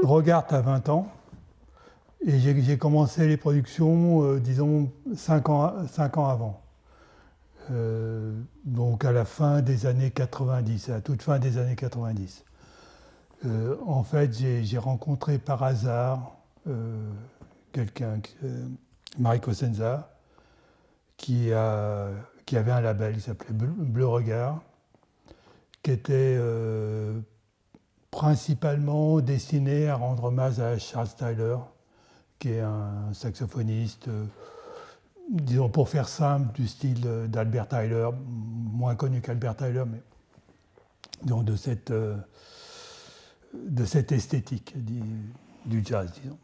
Regarde à 20 ans. Et j'ai commencé les productions, disons, 5 ans avant. Donc à la fin des années 90, à la toute fin des années 90. En fait, j'ai rencontré par hasard quelqu'un, Marie Cosenza, qui avait un label qui s'appelait Bleu Regard, qui était principalement destiné à rendre hommage à Charles Tyler, qui est un saxophoniste, disons pour faire simple, du style d'Albert Tyler, moins connu qu'Albert Tyler, mais donc de cette esthétique du jazz, disons.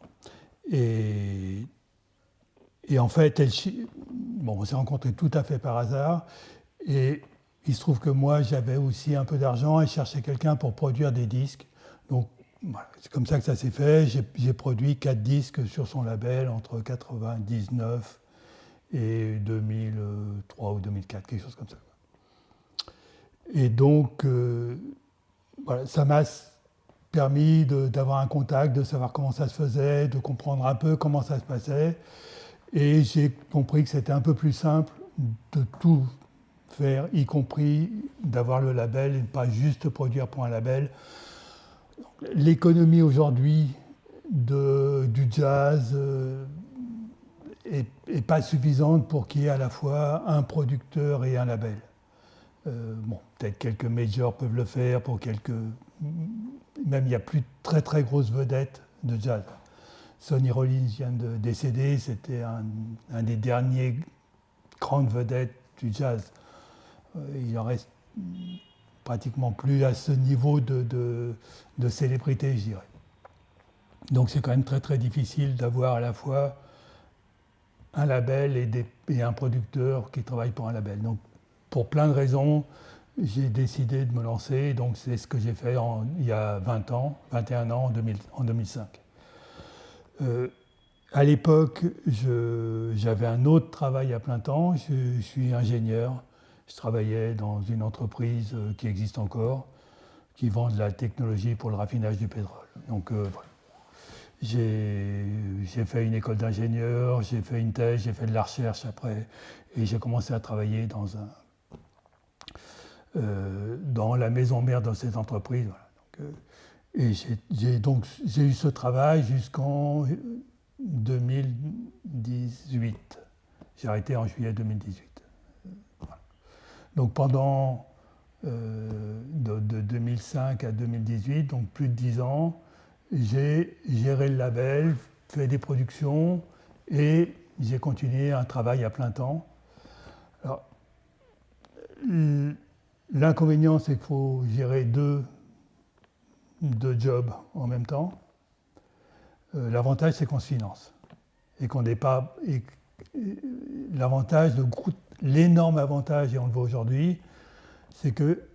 Et en fait, on s'est rencontrés tout à fait par hasard, et il se trouve que moi, j'avais aussi un peu d'argent et je cherchais quelqu'un pour produire des disques. Donc, voilà, c'est comme ça que ça s'est fait. J'ai produit 4 disques sur son label entre 1999 et 2003 ou 2004, quelque chose comme ça. Et donc, voilà, ça m'a permis d'avoir un contact, de savoir comment ça se faisait, de comprendre un peu comment ça se passait. Et j'ai compris que c'était un peu plus simple de tout faire, y compris d'avoir le label et ne pas juste produire pour un label. L'économie aujourd'hui du jazz est pas suffisante pour qu'il y ait à la fois un producteur et un label. Peut-être quelques majors peuvent le faire, même il n'y a plus de très très grosses vedettes de jazz. Sonny Rollins vient de décéder, c'était un des derniers grandes vedettes du jazz. Il en reste pratiquement plus à ce niveau de célébrité, je dirais. Donc c'est quand même très très difficile d'avoir à la fois un label et un producteur qui travaille pour un label. Donc pour plein de raisons, j'ai décidé de me lancer. Donc c'est ce que j'ai fait il y a 20 ans, 21 ans, en 2005. À l'époque, j'avais un autre travail à plein temps. Je suis ingénieur. Je travaillais dans une entreprise qui existe encore, qui vend de la technologie pour le raffinage du pétrole. Donc voilà. J'ai fait une école d'ingénieur, j'ai fait une thèse, j'ai fait de la recherche après, et j'ai commencé à travailler dans la maison mère de cette entreprise. Voilà. Et j'ai eu ce travail jusqu'en 2018. J'ai arrêté en juillet 2018. Voilà. Donc pendant de 2005 à 2018, donc plus de 10 ans, j'ai géré le label, fait des productions et j'ai continué un travail à plein temps. Alors, l'inconvénient, c'est qu'il faut gérer deux jobs en même temps. L'avantage, c'est qu'on se finance et qu'on n'est pas. L'avantage, l'énorme avantage, et on le voit aujourd'hui, c'est que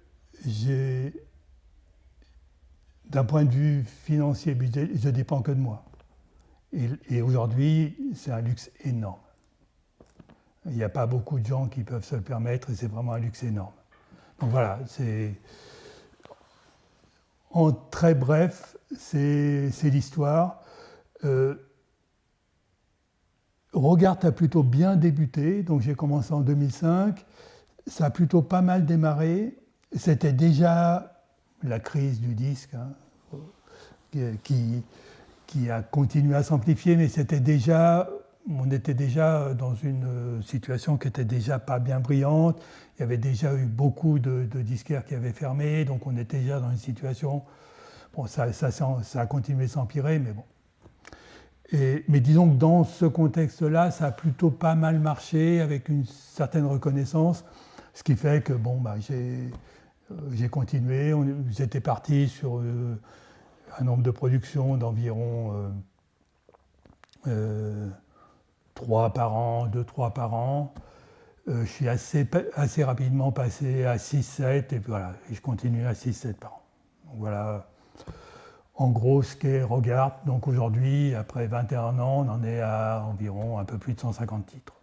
d'un point de vue financier, budget, je ne dépends que de moi. Et aujourd'hui, c'est un luxe énorme. Il n'y a pas beaucoup de gens qui peuvent se le permettre et c'est vraiment un luxe énorme. Donc voilà, en très bref, c'est l'histoire. Regarde a plutôt bien débuté, donc j'ai commencé en 2005. Ça a plutôt pas mal démarré. C'était déjà la crise du disque, qui a continué à s'amplifier, mais on était déjà dans une situation qui était déjà pas bien brillante. Il y avait déjà eu beaucoup de disquaires qui avaient fermé, donc on était déjà dans une situation. Bon, ça a continué à s'empirer, mais bon. Mais disons que dans ce contexte-là, ça a plutôt pas mal marché, avec une certaine reconnaissance, ce qui fait que j'ai continué. J'étais parti sur un nombre de productions d'environ 3 par an, 2-3 par an. Je suis assez rapidement passé à 6-7, et voilà, et je continue à 6-7 par an. Donc voilà, en gros, ce qu'est Regarde. Donc aujourd'hui, après 21 ans, on en est à environ un peu plus de 150 titres.